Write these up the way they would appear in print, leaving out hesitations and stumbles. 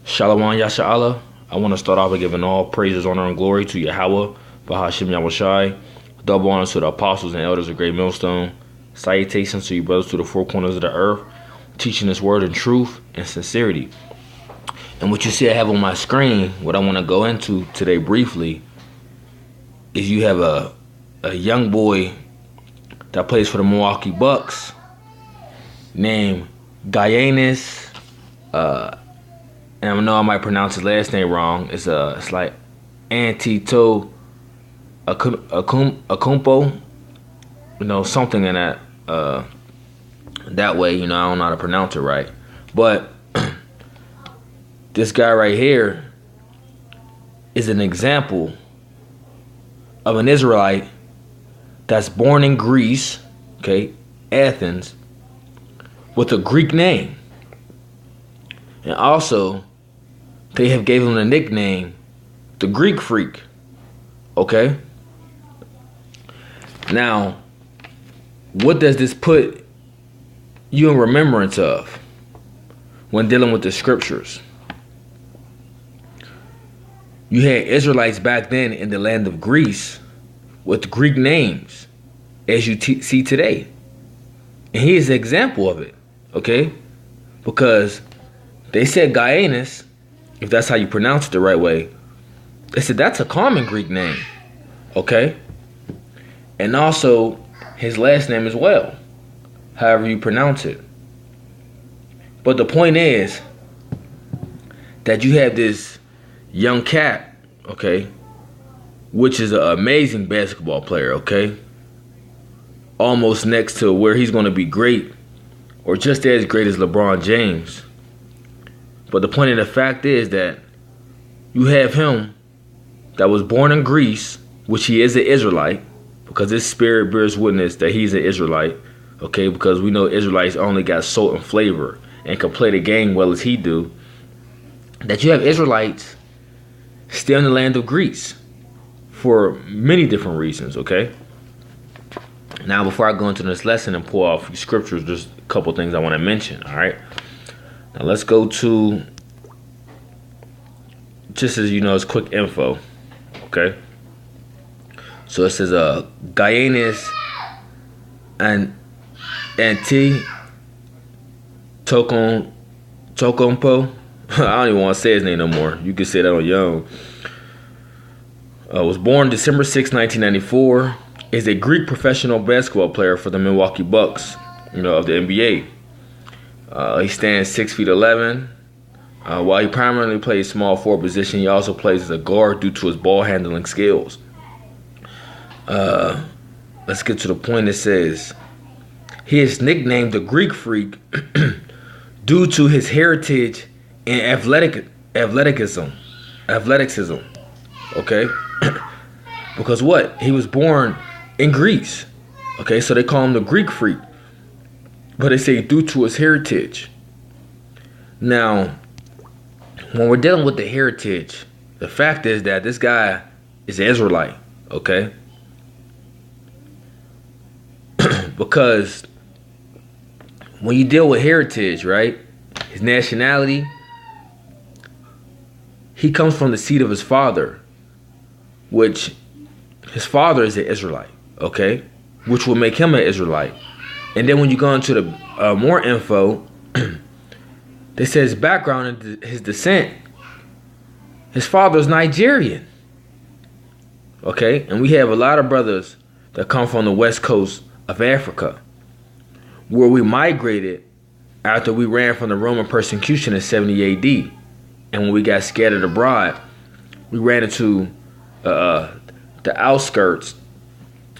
Shalom Yasha'Allah. I want to start off by giving all praises, honor, and glory to Yahweh, Bahashim Yahushai. Double honors to the apostles and elders of Great Millstone. Salutations to you brothers to the four corners of the earth, teaching this word in truth and sincerity. And what you see I have on my screen, what I want to go into today briefly, is you have a young boy that plays for the Milwaukee Bucks named Giannis. And I know I might pronounce his last name wrong. It's like Antito Akumpo, something in that way. I don't know how to pronounce it right. But this guy right here is an example of an Israelite that's born in Greece, Athens, with a Greek name. And also, they have gave him the nickname, the Greek Freak. Okay? Now, what does this put you in remembrance of when dealing with the scriptures? You had Israelites back then in the land of Greece with Greek names, as you see today. And he is an example of it, okay? Because they said Giannis, if that's how you pronounce it the right way, they said that's a common Greek name, okay? And also his last name as well, however you pronounce it. But the point is that you have this young cat, okay, which is an amazing basketball player, okay? Almost next to where he's going to be great, or just as great as LeBron James. But the point of the fact is that you have him that was born in Greece, which he is an Israelite, because his spirit bears witness that he's an Israelite, okay? Because we know Israelites only got salt and flavor and can play the game well as he do. That you have Israelites still in the land of Greece for many different reasons, okay? Now, before I go into this lesson and pull off scriptures, there's a couple things I want to mention, all right? Now, let's go to, just as you know, it's quick info, okay? So it says, Giannis and T. Tocompo. I don't even want to say his name no more. You can say that on your own. Was born December 6, 1994. Is a Greek professional basketball player for the Milwaukee Bucks, of the NBA. He stands 6'11". While he primarily plays small forward position, he also plays as a guard due to his ball handling skills. Let's get to the point. It says he is nicknamed the Greek Freak due to his heritage in athleticism. Okay, because what? He was born in Greece. Okay, so they call him the Greek Freak. But they say due to his heritage. Now, when we're dealing with the heritage, the fact is that this guy is an Israelite, okay? Because when you deal with heritage, right, his nationality, he comes from the seed of his father, which his father is an Israelite, okay, which will make him an Israelite. And then when you go into the more info, they say his background and his descent, his father is Nigerian, okay? And we have a lot of brothers that come from the west coast of Africa, where we migrated after we ran from the Roman persecution in 70 AD. And when we got scattered abroad, we ran into the outskirts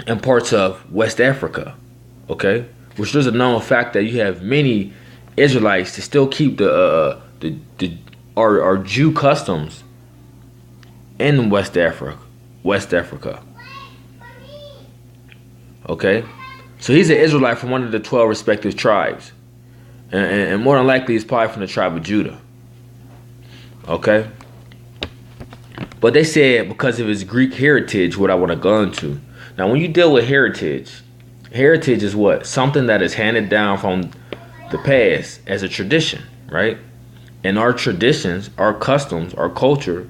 and parts of West Africa, okay? Which there's a known fact that you have many Israelites to still keep our Jew customs in West Africa. Okay? So he's an Israelite from one of the 12 respective tribes. And more than likely he's probably from the tribe of Judah. Okay? But they said because of his Greek heritage, what I want to go into. Now, when you deal with heritage is what? Something that is handed down from the past as a tradition, right? And our traditions, our customs, our culture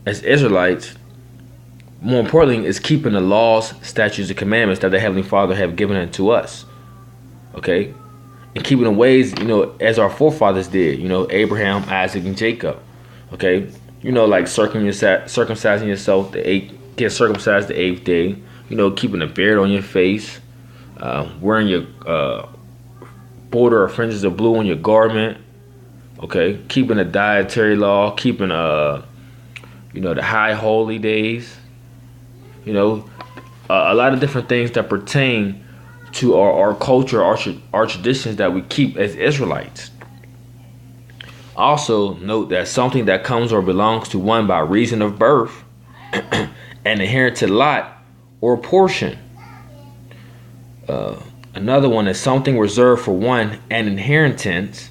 as Israelites, more importantly, is keeping the laws, statutes, and commandments that the Heavenly Father have given unto us. Okay? And keeping the ways, as our forefathers did, Abraham, Isaac, and Jacob. Okay? Like circumcising yourself, get circumcised the 8th day. Keeping a beard on your face, wearing your border or fringes of blue on your garment. Okay? Keeping a dietary law, keeping the high holy days. A lot of different things that pertain to our culture, our traditions that we keep as Israelites. Also, note that something that comes or belongs to one by reason of birth, an inherited lot or portion. Another one is something reserved for one, an inheritance.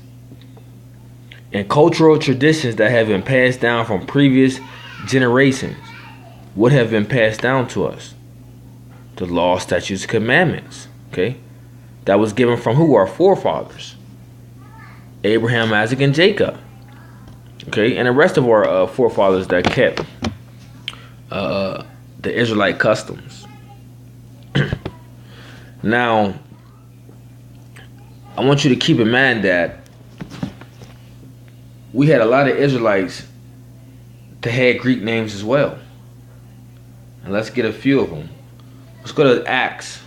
And cultural traditions that have been passed down from previous generations. What have been passed down to us? The law, statutes, commandments. Okay, that was given from who? Our forefathers, Abraham, Isaac, and Jacob. Okay, and the rest of our forefathers that kept the Israelite customs. Now, I want you to keep in mind that we had a lot of Israelites that had Greek names as well. And let's get a few of them. Let's go to Acts.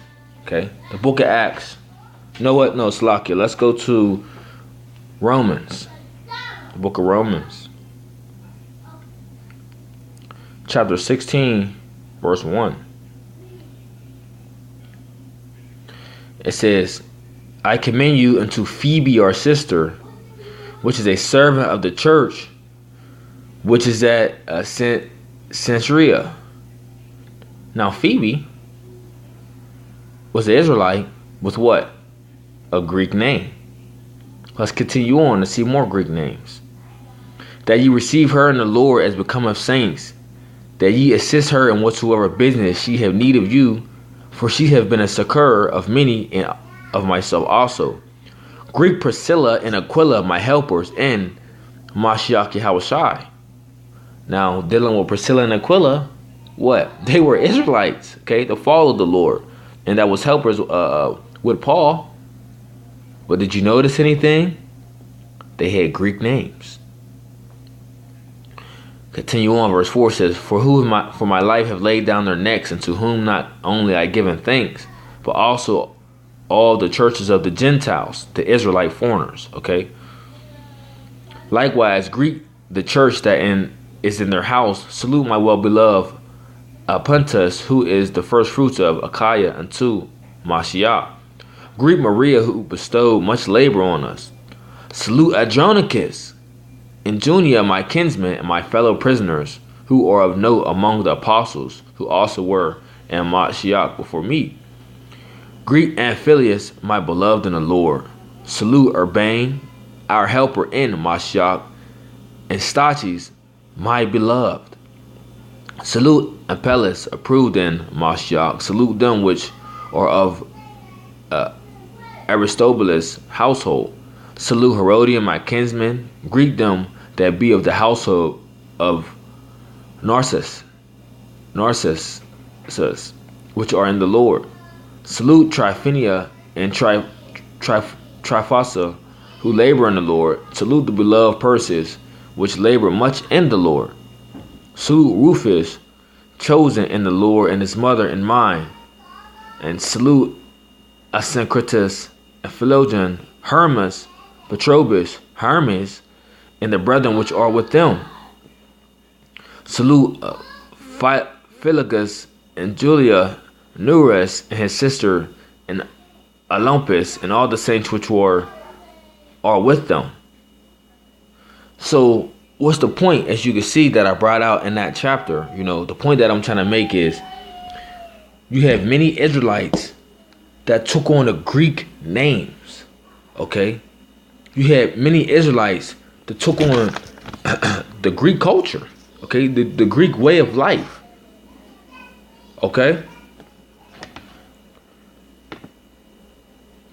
Okay, the book of Acts. You know what? No, Slakia. Let's go to Romans. The book of Romans. Chapter 16, verse 1. It says, I commend you unto Phoebe, our sister, which is a servant of the church, which is at Caesarea. Now, Phoebe was an Israelite with what? A Greek name. Let's continue on to see more Greek names. That ye receive her in the Lord as becometh saints, that ye assist her in whatsoever business she have need of you, for she have been a succor of many and of myself also. Greek Priscilla and Aquila, my helpers, and Mashiach Yahushai. Now, dealing with Priscilla and Aquila, what? They were Israelites, okay, to follow the Lord. And that was helpers with Paul. But did you notice anything? They had Greek names. Continue on, verse 4 says, For my life have laid down their necks, and to whom not only I given thanks, but also all the churches of the Gentiles, the Israelite foreigners, okay? Likewise, greet the church that is in their house. Salute my well-beloved Puntus, who is the first fruits of Achaia, unto Mashiach. Greet Maria, who bestowed much labor on us. Salute Adronicus and Junia, my kinsmen, and my fellow prisoners, who are of note among the apostles, who also were in Mashiach before me. Greet Amphilius, my beloved in the Lord. Salute Urbane, our helper in Mashiach, and Stachys, my beloved. Salute Apelles, approved in Mashiach. Salute them which are of Aristobulus' household. Salute Herodian, my kinsman. Greet them that be of the household of Narcissus, which are in the Lord. Salute Tryphenia and Tryphosa, who labor in the Lord. Salute the beloved Persis, which labor much in the Lord. Salute Rufus, chosen in the Lord, and his mother and mine. And salute Asyncritus, and Philogen, Hermas, Petrobus, Hermes, and the brethren which are with them. Salute Philologus and Julia, Nereus and his sister, and Olympus, and all the saints which are with them. So what's the point, as you can see, that I brought out in that chapter? The point that I'm trying to make is you have many Israelites that took on the Greek names. Okay? You had many Israelites that took on the Greek culture. Okay? The Greek way of life. Okay?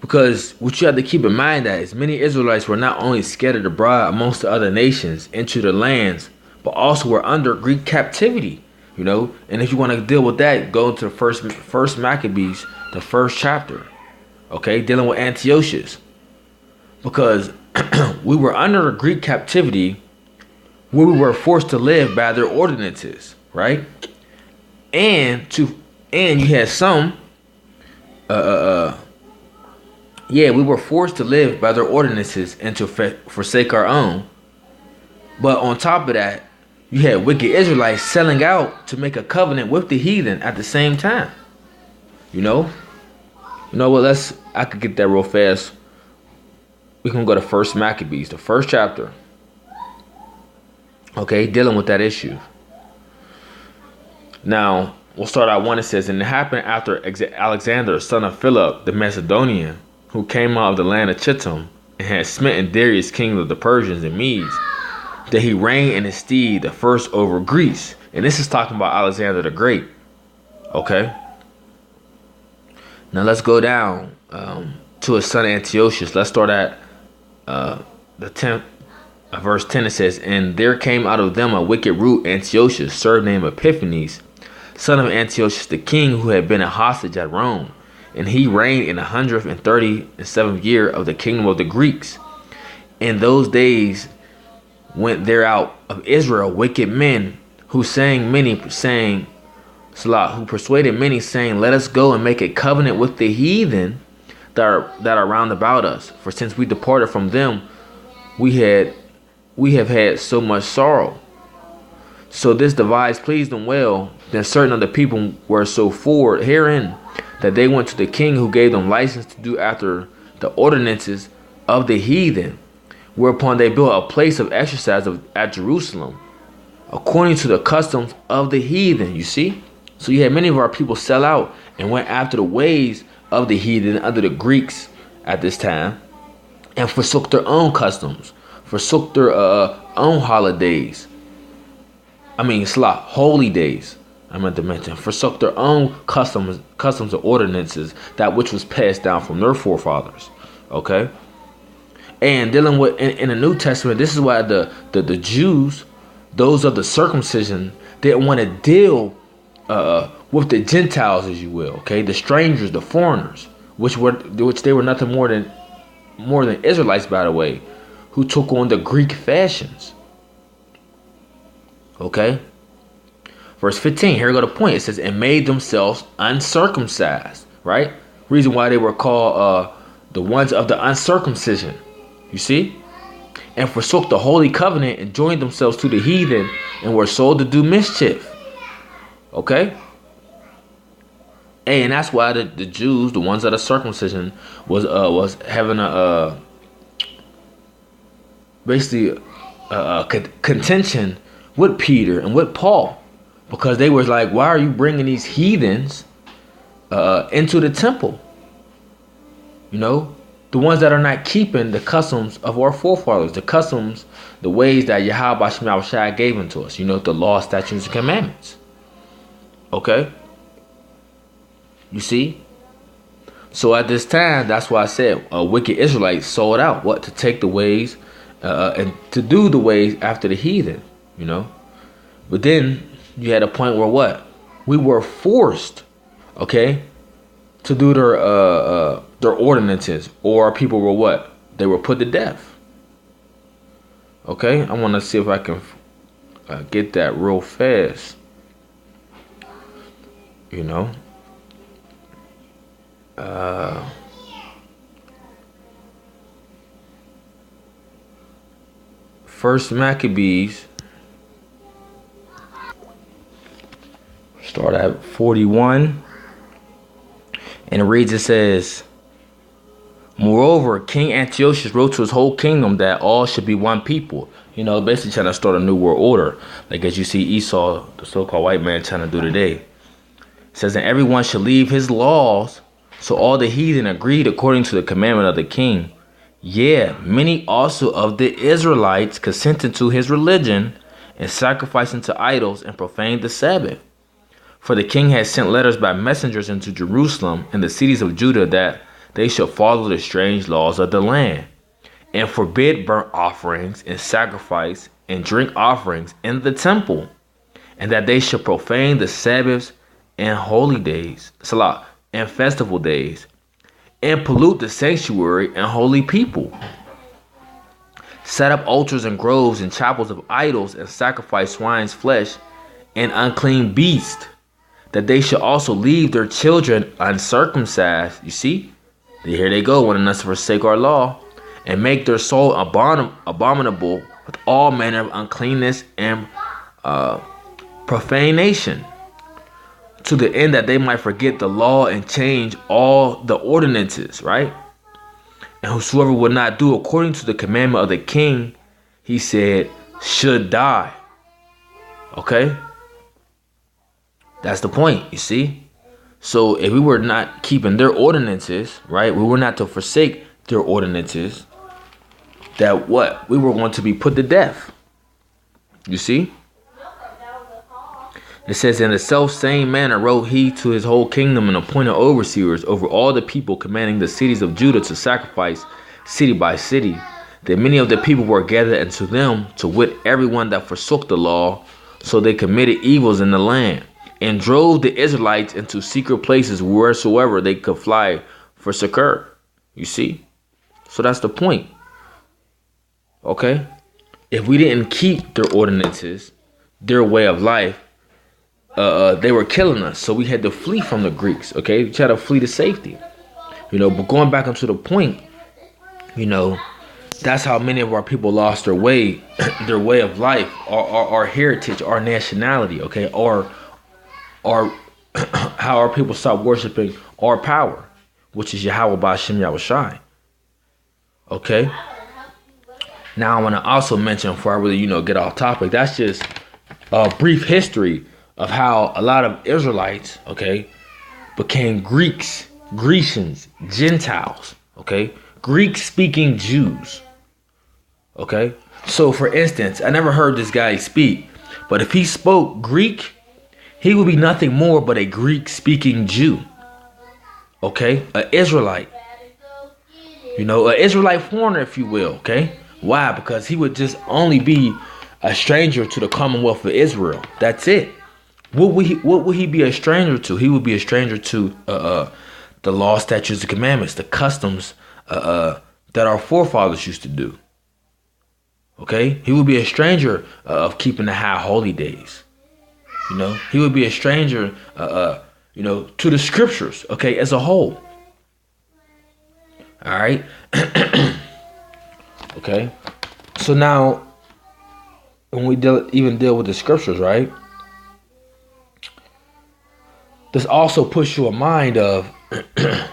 Because what you have to keep in mind that is many Israelites were not only scattered abroad amongst the other nations into the lands, but also were under Greek captivity. You know, and if you want to deal with that, go into the first Maccabees, the first chapter. Okay, dealing with Antiochus. Because we were under a Greek captivity where we were forced to live by their ordinances, right? And you had some we were forced to live by their ordinances and to forsake our own. But on top of that, you had wicked Israelites selling out to make a covenant with the heathen at the same time. You know what? I could get that real fast. We can go to First Maccabees, the first chapter. Okay, dealing with that issue. Now, we'll start out 1. It says, and it happened after Alexander, son of Philip, the Macedonian, who came out of the land of Chittim, and had smitten Darius, king of the Persians and Medes, that he reigned in his stead the first over Greece. And this is talking about Alexander the Great. Okay. Now let's go down to his son Antiochus. Let's start at the 10th. Verse 10, it says, and there came out of them a wicked root, Antiochus, surnamed Epiphanes, son of Antiochus the king, who had been a hostage at Rome. And he reigned in 137th year of the kingdom of the Greeks. In those days went there out of Israel wicked men, who persuaded many, saying, let us go and make a covenant with the heathen that are round about us. For since we departed from them, we have had so much sorrow. So this device pleased them well. Then certain of the people were so forward herein, that they went to the king, who gave them license to do after the ordinances of the heathen. Whereupon they built a place of exercise at Jerusalem, according to the customs of the heathen. You see? So you had many of our people sell out and went after the ways of the heathen under the Greeks at this time, and forsook their own customs, forsook their own holidays. Holy days. I meant to mention, forsook their own customs and ordinances, that which was passed down from their forefathers. Okay. And dealing with in the New Testament, this is why the Jews, those of the circumcision, didn't want to deal with the Gentiles, as you will. Okay, the strangers, the foreigners, which they were nothing more than Israelites, by the way, who took on the Greek fashions. Okay. Verse 15, here we go to the point. It says, and made themselves uncircumcised, right? Reason why they were called the ones of the uncircumcision. You see? And forsook the holy covenant and joined themselves to the heathen and were sold to do mischief. Okay? And that's why the Jews, the ones of the circumcision, was having basically a contention with Peter and with Paul. Because they were like, why are you bringing these heathens into the temple? You know, the ones that are not keeping the customs of our forefathers, the customs, the ways that Yahweh Shai gave unto us. You know, the law, statutes, and commandments. Okay? You see? So at this time, that's why I said wicked Israelites sold out. What? To take the ways and to do the ways after the heathen. You know? But then you had a point where what? We were forced, okay, to do their ordinances, or people were what? They were put to death. Okay, I want to see if I can get that real fast. You know. First Maccabees. Start at 41. And it reads, it says, moreover, King Antiochus wrote to his whole kingdom that all should be one people. You know, basically trying to start a new world order. Like as you see Esau, the so-called white man, trying to do today. It says that everyone should leave his laws. So all the heathen agreed according to the commandment of the king. Yeah, many also of the Israelites consented to his religion and sacrificing to idols and profaned the Sabbath. For the king had sent letters by messengers into Jerusalem and the cities of Judah that they shall follow the strange laws of the land, and forbid burnt offerings and sacrifice and drink offerings in the temple, and that they shall profane the Sabbaths and holy days, Salah, and festival days, and pollute the sanctuary and holy people. Set up altars and groves and chapels of idols, and sacrifice swine's flesh and unclean beasts, that they shall also leave their children uncircumcised. You see? Here they go, wanting us to forsake our law, and make their soul abominable with all manner of uncleanness and profanation, to the end that they might forget the law and change all the ordinances, right? And whosoever would not do according to the commandment of the king, he said, should die. Okay? That's the point, you see? So if we were not keeping their ordinances, right? We were not to forsake their ordinances, that what? We were going to be put to death. You see? It says, in the self same manner wrote he to his whole kingdom and appointed overseers over all the people, commanding the cities of Judah to sacrifice city by city. That many of the people were gathered unto them, to wit, everyone that forsook the law. So they committed evils in the land, and drove the Israelites into secret places wheresoever they could fly for succor. You see? So that's the point. Okay? If we didn't keep their ordinances, their way of life, they were killing us. So we had to flee from the Greeks. Okay? We tried to flee to safety. But going back onto the point, that's how many of our people lost their way, their way of life, our heritage, our nationality, okay? Or how our people stopped worshiping our power, which is Yahweh Ba'Shem Yahushai. Okay? Now I want to also mention, before I really, get off topic, that's just a brief history of how a lot of Israelites, okay, became Greeks, Grecians, Gentiles, okay? Greek-speaking Jews, okay? So, for instance, I never heard this guy speak, but if he spoke Greek, he would be nothing more but a Greek-speaking Jew, okay? An Israelite, an Israelite foreigner, if you will, okay? Why? Because he would just only be a stranger to the Commonwealth of Israel. That's it. What would he be a stranger to? He would be a stranger to the law, statutes, and commandments, the customs that our forefathers used to do. Okay? He would be a stranger of keeping the high holy days. He would be a stranger, to the scriptures, okay, as a whole. All right? Okay? So now, when we deal with the scriptures, right? This also puts you in mind of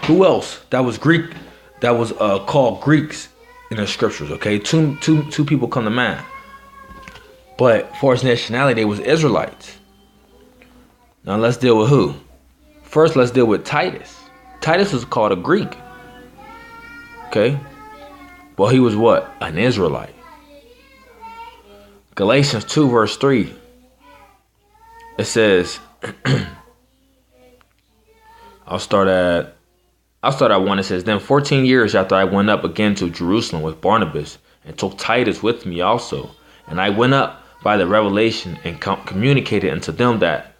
who else that was Greek, that was called Greeks in the scriptures, okay? Two people come to mind. But for his nationality, it was Israelites. Now let's deal with who? First, let's deal with Titus. Titus was called a Greek. Okay? Well, he was what? An Israelite. Galatians 2 verse 3. It says, I'll start at 1. It says, then 14 years after I went up again to Jerusalem with Barnabas, and took Titus with me also. And I went up by the revelation and communicated unto them that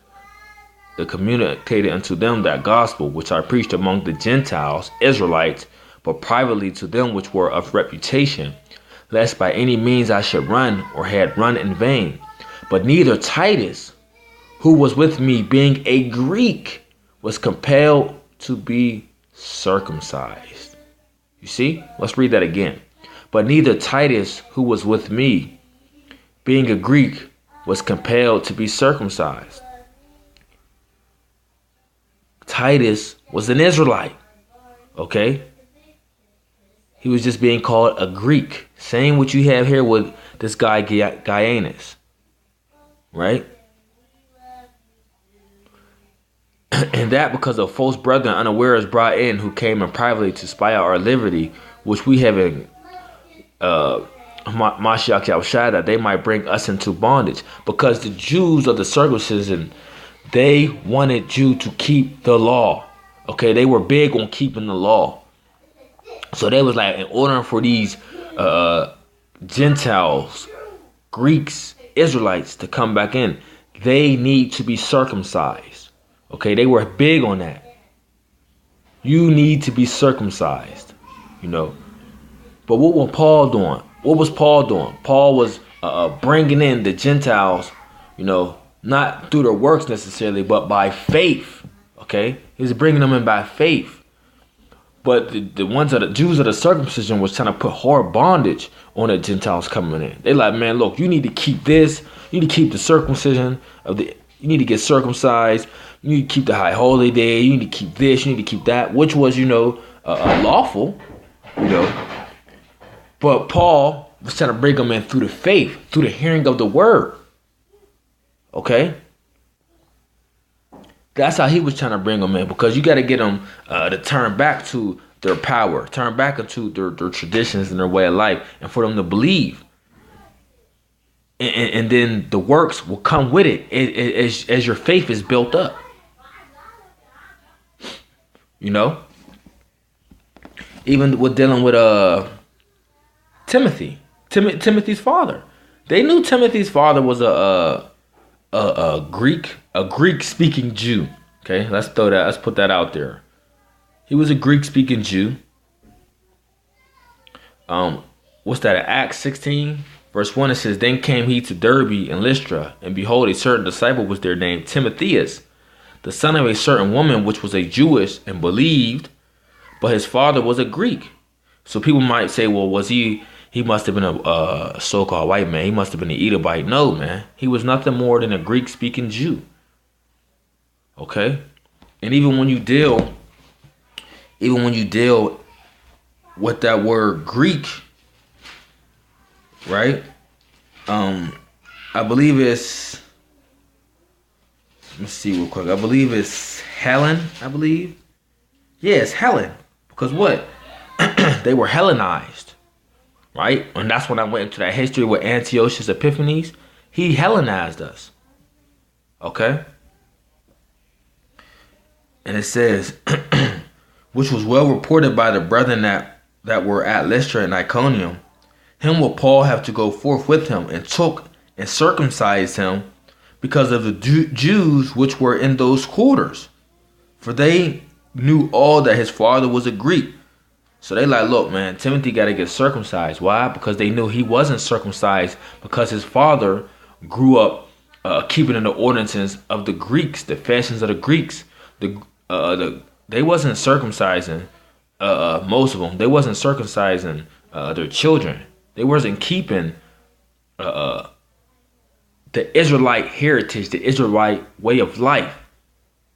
gospel which I preached among the Gentiles, Israelites, but privately to them which were of reputation, lest by any means I should run or had run in vain. But neither Titus, who was with me, being a Greek, was compelled to be circumcised. You see? Let's read that again. But neither Titus, who was with me, being a Greek, was compelled to be circumcised. Titus was an Israelite. Okay? He was just being called a Greek. Same what you have here with this guy Gaianus. Right? And that because of false brethren unawares brought in, who came in privately to spy out our liberty, which we have in Mashiach Yahushua, that they might bring us into bondage. Because the Jews of the circumcision, they wanted you to keep the law. Okay, they were big on keeping the law. So they was like, in order for these Gentiles, Greeks, Israelites to come back in, they need to be circumcised. Okay, they were big on that. You need to be circumcised, you know. But what was Paul doing? What was Paul doing? Paul was bringing in the Gentiles, you know, not through their works necessarily, but by faith. Okay, he was bringing them in by faith. But the ones of the Jews of the circumcision was trying to put hard bondage on the Gentiles coming in. They like, man, look, you need to keep this. You need to keep the circumcision of the. You need to get circumcised. You need to keep the high holy day. You need to keep this. You need to keep that, which was, you know, lawful, you know. But Paul was trying to bring them in through the faith, through the hearing of the word. Okay. That's how he was trying to bring them in, because you got to get them to turn back to their power, turn back into their traditions and their way of life, and for them to believe. And then the works will come with it as your faith is built up. You know? Even with dealing with Timothy's father. They knew Timothy's father was a Greek speaking Jew. Okay, let's put that out there. He was a Greek speaking Jew. What's that? Acts 16, verse 1, it says, then came he to Derbe and Lystra, and behold, a certain disciple was there named Timotheus, the son of a certain woman which was a Jewess, and believed, but his father was a Greek. So people might say, well, was he must have been a so-called white man. He must have been an Edomite. No, man. He was nothing more than a Greek-speaking Jew. Okay? And even when you deal with that word Greek, right? I believe it's, let me see real quick. I believe it's Helen, I believe. Yeah, it's Helen. Because what? They were Hellenized. Right? And that's when I went into that history with Antiochus Epiphanes. He Hellenized us. Okay? And it says, which was well reported by the brethren that were at Lystra and Iconium. Him will Paul have to go forth with him, and took and circumcised him, because of the Jews which were in those quarters. For they knew all that his father was a Greek. So they like, look, man, Timothy got to get circumcised. Why? Because they knew he wasn't circumcised, because his father grew up keeping in the ordinances of the Greeks, the fashions of the Greeks. They wasn't circumcising most of them. They wasn't circumcising their children. They wasn't keeping the Israelite heritage, the Israelite way of life.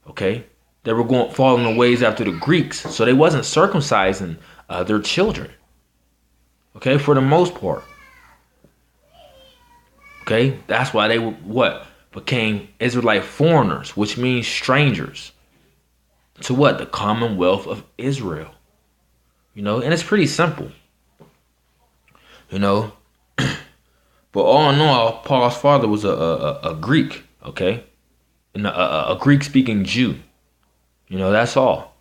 Okay, they were following the ways after the Greeks, so they wasn't circumcising their children. Okay, for the most part. Okay, that's why they became Israelite foreigners, which means strangers to what? The Commonwealth of Israel. You know, and it's pretty simple. You know, but all in all, Paul's father was a Greek. Okay, and a Greek-speaking Jew. You know, that's all.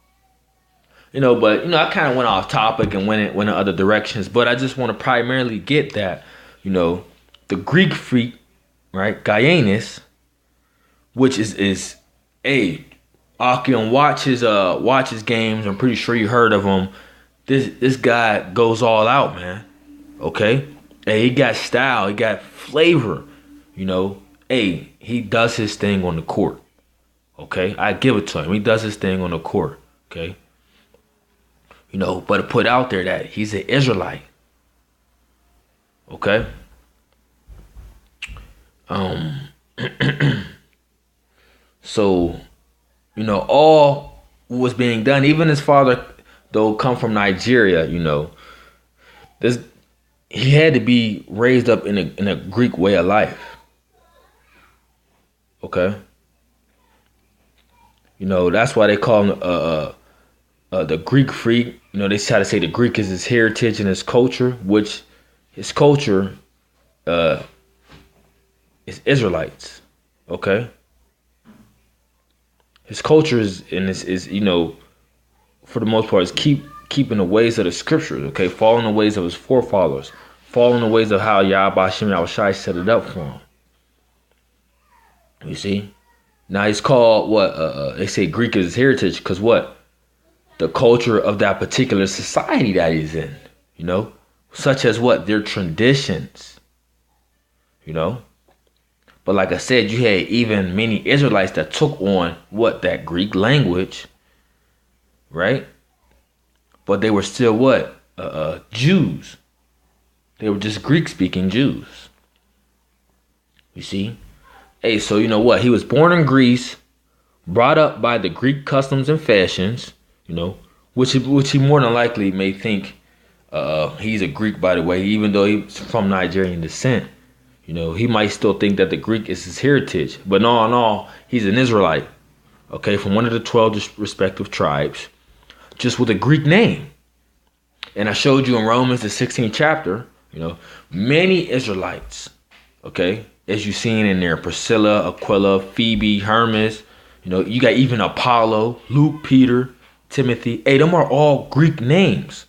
You know, but, you know, I kind of went off topic and went in other directions. But I just want to primarily get that, you know, the Greek freak, right, Gaianus, which is Akion watch his games. I'm pretty sure you heard of him. This guy goes all out, man. Okay? Hey, he got style. He got flavor. You know, hey, he does his thing on the court. Okay? I give it to him. He does his thing on the court. Okay? You know, but to put out there that he's an Israelite. Okay? So, you know, all was being done. Even his father, though, come from Nigeria, you know, he had to be raised up in a Greek way of life. Okay? You know, that's why they call him the Greek freak. You know, they try to say the Greek is his heritage and his culture, which his culture is Israelites. Okay? His culture is you know, for the most part, is keeping the ways of the scriptures, okay, following the ways of his forefathers, following the ways of how Yahweh Shem Yahushai set it up for him. You see? Now he's called what? They say Greek is his heritage because what? The culture of that particular society that he's in, you know? Such as what? Their traditions, you know? But like I said, you had even many Israelites that took on what? That Greek language, right? But they were still what? Jews. They were just Greek-speaking Jews. You see? Hey, so you know what? He was born in Greece, brought up by the Greek customs and fashions, you know, which he more than likely may think he's a Greek, by the way, even though he's from Nigerian descent. You know, he might still think that the Greek is his heritage. But no, he's an Israelite, okay, from one of the 12 respective tribes, just with a Greek name. And I showed you in Romans, the 16th chapter, you know, many Israelites, okay, as you've seen in there, Priscilla, Aquila, Phoebe, Hermes, you know, you got even Apollo, Luke, Peter, Timothy. Hey, them are all Greek names.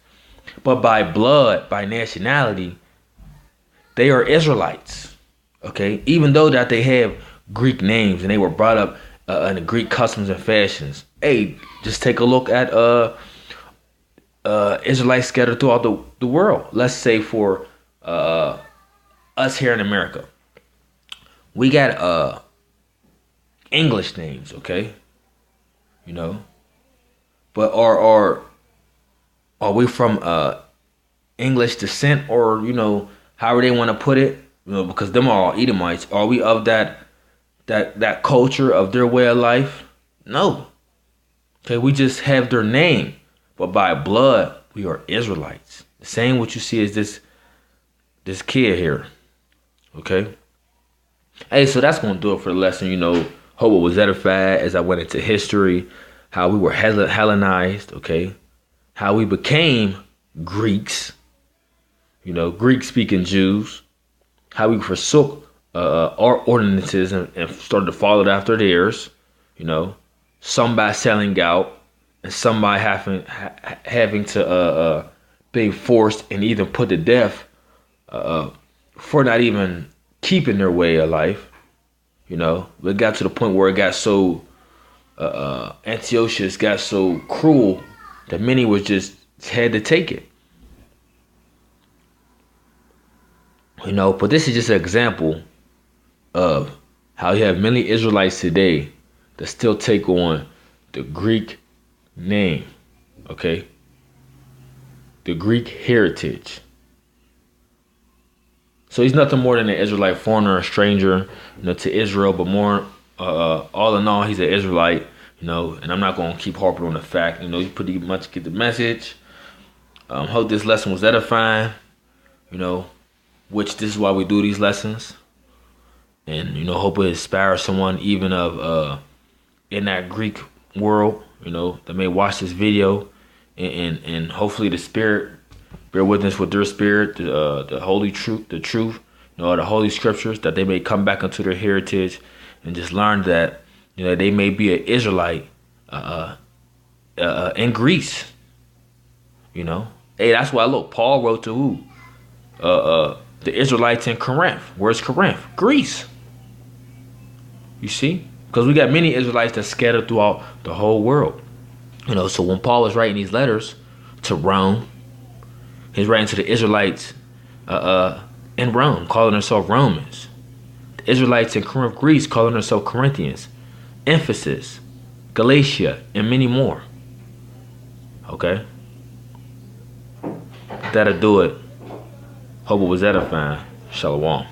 But by blood, by nationality, they are Israelites, okay? Even though that they have Greek names and they were brought up in the Greek customs and fashions. Hey, just take a look at Israelites scattered throughout the world. Let's say for us here in America. We got English names, okay? You know? But are we from English descent, or, you know, however they want to put it, you know, because them are all Edomites. Are we of that culture, of their way of life? No. Okay, we just have their name, but by blood we are Israelites. The same what you see is this kid here. Okay. Hey, so that's gonna do it for the lesson. You know, hope it was edified as I went into history, how we were Hellenized. Okay, how we became Greeks. You know, Greek-speaking Jews, how we forsook our ordinances and started to follow after theirs. You know, some by selling out, and some by having to being forced and even put to death for not even keeping their way of life. You know, it got to the point where it got so Antiochus got so cruel that many was just had to take it. You know, but this is just an example of how you have many Israelites today that still take on the Greek name, okay? The Greek heritage. So he's nothing more than an Israelite foreigner, a stranger, you know, to Israel, but more, all in all, he's an Israelite, you know, and I'm not going to keep harping on the fact, you know, you pretty much get the message. Hope this lesson was edifying, you know, which this is why we do these lessons. And, you know, hope it inspires someone even of in that Greek world, you know, that may watch this video, and hopefully the Spirit bear witness with their spirit, the holy truth, the truth, you know, the holy scriptures, that they may come back into their heritage and just learn that, you know, they may be an Israelite in Greece. You know, hey, that's why look, Paul wrote to who? The Israelites in Corinth. Where's Corinth? Greece. You see? Because we got many Israelites that scattered throughout the whole world. You know, so when Paul was writing these letters to Rome, he's writing to the Israelites in Rome, calling themselves Romans. The Israelites in Corinth, Greece, calling themselves Corinthians. Ephesus, Galatia, and many more. Okay? That'll do it. Hope it was edifying. Shalom.